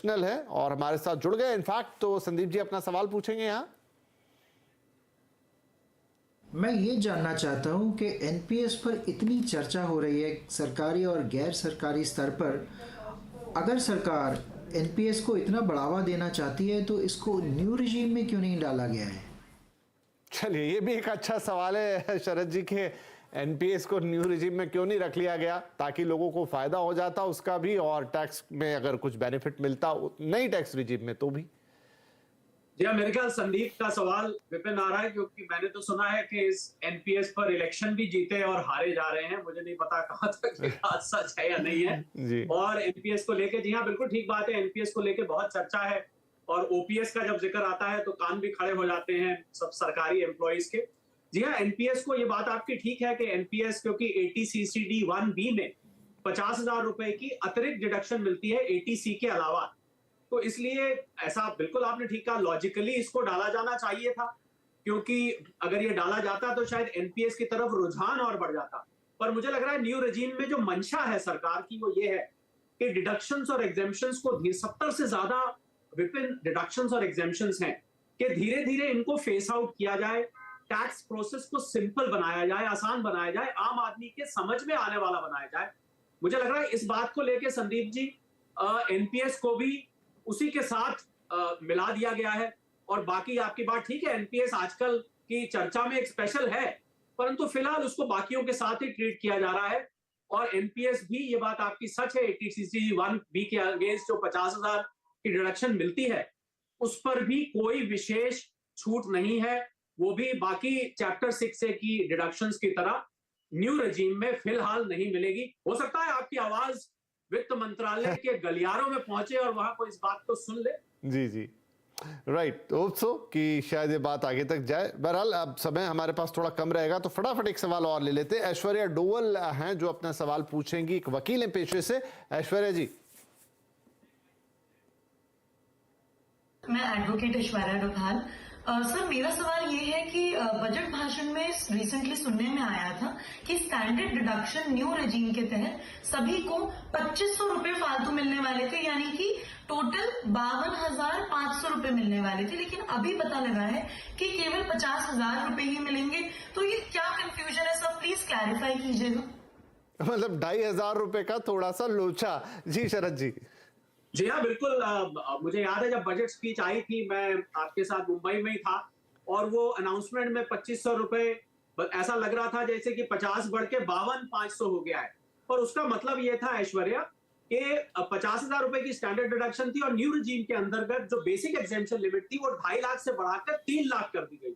है और हमारे साथ जुड़ गए। इनफैक्ट तो संदीप जी अपना सवाल पूछेंगे यहाँ। मैं ये जानना चाहता हूँ कि एनपीएस पर इतनी चर्चा हो रही है सरकारी और गैर सरकारी स्तर पर। अगर सरकार एनपीएस को इतना बढ़ावा देना चाहती है तो इसको न्यू रिजीम में क्यों नहीं डाला गया है? चलिए, ये भी एक अच्छा सवाल है शरद जी के, एनपीएस को न्यू रिजीम में क्यों नहीं रख लिया गया, ताकि लोगों को फायदा हो जाता उसका भी और टैक्स में अगर कुछ बेनिफिट मिलता नई टैक्स रिजीम में तो भी। जी हाँ, मेरे ख्याल संदीप का सवाल विपिन आ रहा है, क्योंकि मैंने तो सुना है कि इस एनपीएस पर इलेक्शन भी जीते और हारे जा रहे हैं। मुझे नहीं पता कहां तक ये बात सच है या नहीं है। जी। और एनपीएस को लेके, जी हाँ बिल्कुल ठीक बात है, एनपीएस को लेके बहुत चर्चा है और ओपीएस का जब जिक्र आता है तो कान भी खड़े हो जाते हैं सब सरकारी एम्प्लॉइज के। जी हाँ, एनपीएस को, ये बात आपकी ठीक है कि एनपीएस, क्योंकि एटीसीसीडी 1B में 50,000 रुपए की अतिरिक्त डिडक्शन मिलती है एटीसी के अलावा, तो इसलिए ऐसा बिल्कुल आपने ठीक कहा, लॉजिकली इसको डाला जाना चाहिए था, क्योंकि अगर ये डाला जाता तो शायद एनपीएस की तरफ रुझान और बढ़ जाता। पर मुझे लग रहा है न्यू रेजिम में जो मंशा है सरकार की वो ये है कि डिडक्शंस और एग्जेम्पशंस को 70 से ज्यादा विपिन डिडक्शंस और एग्जेम्पशंस हैं कि धीरे धीरे इनको फेस आउट किया जाए, टैक्स प्रोसेस को सिंपल बनाया जाए, आसान बनाया जाए, आम आदमी के समझ में आने वाला बनाया जाए। मुझे लग रहा है इस बात को लेकर संदीप जी एनपीएस को भी उसी के साथ मिला दिया गया है। और बाकी आपकी बात ठीक है, एनपीएस आजकल की चर्चा में एक स्पेशल है, परंतु फिलहाल उसको बाकियों के साथ ही ट्रीट किया जा रहा है। और एनपीएस भी, ये बात आपकी सच है, एटीसीसी 1B के अगेंस्ट जो 50,000 की डिडक्शन मिलती है उस पर भी कोई विशेष छूट नहीं है, वो भी बाकी चैप्टर 6A की डिडक्शंस की तरह न्यू रेजिम में फिलहाल नहीं मिलेगी। हो सकता है आपकी आवाज वित्त मंत्रालय के गलियारों में पहुंचे और वहां कोई इस बात को सुन ले। जी जी, राइट, होप सो कि शायद ये बात आगे तक जाए। बहरहाल अब समय हमारे पास थोड़ा कम रहेगा तो फटाफट एक सवाल और ले लेते हैं। ऐश्वर्या डोवल हैं जो अपना सवाल पूछेंगी, एक वकील हैं पेशे से। ऐश्वर्या जी। मैं एडवोकेट ऐश्वर्या डोभाल। सर, मेरा सवाल ये है कि बजट भाषण में रिसेंटली सुनने में आया था कि स्टैंडर्ड डिडक्शन न्यू रेजिम के तहत सभी को 2500 रुपए फालतू मिलने वाले थे, यानी कि टोटल 52,500 रुपए मिलने वाले थे, लेकिन अभी पता लगा है कि केवल 50,000 रुपए ही मिलेंगे। तो ये क्या कंफ्यूजन है सर, प्लीज क्लैरिफाई कीजिएगा। मतलब 2,500 रुपए का थोड़ा सा लोचा। जी शरद जी। जी हाँ बिल्कुल, मुझे याद है जब बजट स्पीच आई थी, मैं आपके साथ मुंबई में ही था और वो अनाउंसमेंट में 2500 रुपए ऐसा लग रहा था जैसे कि 50 बढ़ के 52,500 हो गया है। और उसका मतलब ये था ऐश्वर्या कि 50,000 रुपए की स्टैंडर्ड डिडक्शन थी और न्यू रिजीम के अंतर्गत जो बेसिक एग्जेम्पशन लिमिट थी वो 2.5 लाख से बढ़ाकर 3 लाख कर दी गई।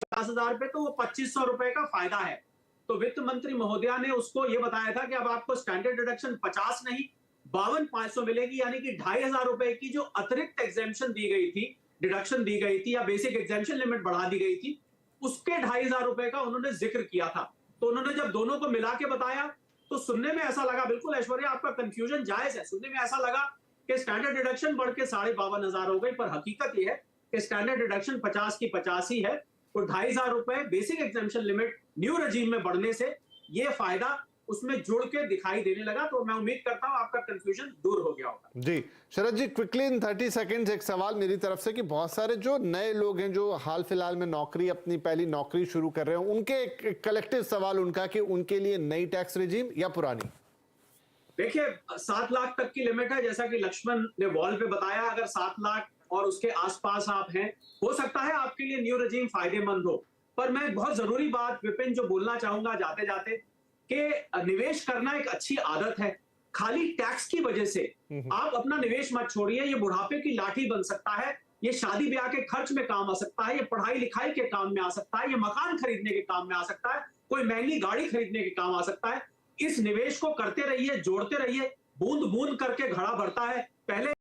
50,000 पे तो वो 2500 रुपए का फायदा है। तो वित्त मंत्री महोदया ने उसको ये बताया था कि अब आपको स्टैंडर्ड डिडक्शन 50 नहीं 52,500 मिलेगी, यानी कि 2,500 रुपए की जो अतिरिक्त एग्जेम्पशन दी गई थी, डिडक्शन दी गई थी या बेसिक एग्जेम्पशन लिमिट बढ़ा दी गई थी, उसके 2,500 रुपए का उन्होंने जिक्र किया था। तो उन्होंने जब दोनों को मिला के बताया तो सुनने में ऐसा लगा, बिल्कुल ऐश्वर्या आपका कंफ्यूजन जायज है, सुनने में ऐसा लगा कि स्टैंडर्ड डिडक्शन बढ़ के 52,500 हो गई, पर हकीकत यह है कि स्टैंडर्ड डिडक्शन 50 की 50 ही है और 2,500 रुपए basic exemption limit new regime में बढ़ने से ये फायदा उसमें जुड़ के दिखाई देने लगा। तो मैं उम्मीद करता हूं आपका कंफ्यूजन दूर हो गया होगा। जी शरद जी, क्विकली इन 30 सेकंड्स एक सवाल मेरी तरफ से कि बहुत सारे जो नए लोग हैं जो हाल फिलहाल में नौकरी, अपनी पहली नौकरी शुरू कर रहे हैं, उनके एक कलेक्टिव सवाल उनका कि उनके लिए नई टैक्स रिजीम या पुरानी। देखिए 7 लाख तक की लिमिट है, जैसा कि लक्ष्मण ने वॉल पे बताया, अगर 7 लाख और उसके आसपास आप हैं, हो सकता है आपके लिए न्यू रेजिम फायदेमंद हो। पर मैं बहुत जरूरी बात विपिन जो बोलना चाहूंगा जाते जाते कि निवेश करना एक अच्छी आदत है, खाली टैक्स की वजह से आप अपना निवेश मत छोड़िए। ये बुढ़ापे की लाठी बन सकता है, ये शादी ब्याह के खर्च में काम आ सकता है, ये पढ़ाई लिखाई के काम में आ सकता है, ये मकान खरीदने के काम में आ सकता है, कोई महंगी गाड़ी खरीदने के काम आ सकता है। इस निवेश को करते रहिए, जोड़ते रहिए, बूंद बूंद करके घड़ा भरता है। पहले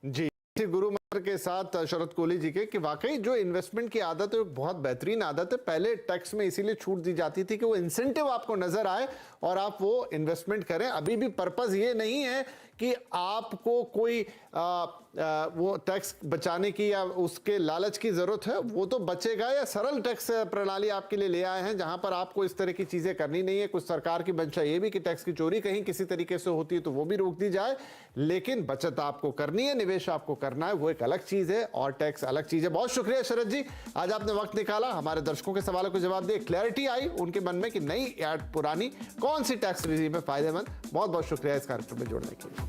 जी थी गुरु मंत्र के साथ शरद कोहली जी के कि वाकई जो इन्वेस्टमेंट की आदत है वो बहुत बेहतरीन आदत है। पहले टैक्स में इसीलिए छूट दी जाती थी कि वो इंसेंटिव आपको नजर आए और आप वो इन्वेस्टमेंट करें। अभी भी पर्पस ये नहीं है कि आपको कोई वो टैक्स बचाने की या उसके लालच की जरूरत है, वो तो बचेगा। या सरल टैक्स प्रणाली आपके लिए ले आए हैं जहां पर आपको इस तरह की चीजें करनी नहीं है। कुछ सरकार की मंशा ये भी कि टैक्स की चोरी कहीं किसी तरीके से होती है तो वो भी रोक दी जाए, लेकिन बचत आपको करनी है, निवेश आपको करना है, वो एक अलग चीज है और टैक्स अलग चीज है। बहुत शुक्रिया शरद जी, आज आपने वक्त निकाला, हमारे दर्शकों के सवालों को जवाब दिए, क्लैरिटी आई उनके मन में कि नई या पुरानी कौन सी टैक्स रिजीम है फायदेमंद। बहुत बहुत शुक्रिया इस कार्यक्रम में जुड़ने के लिए।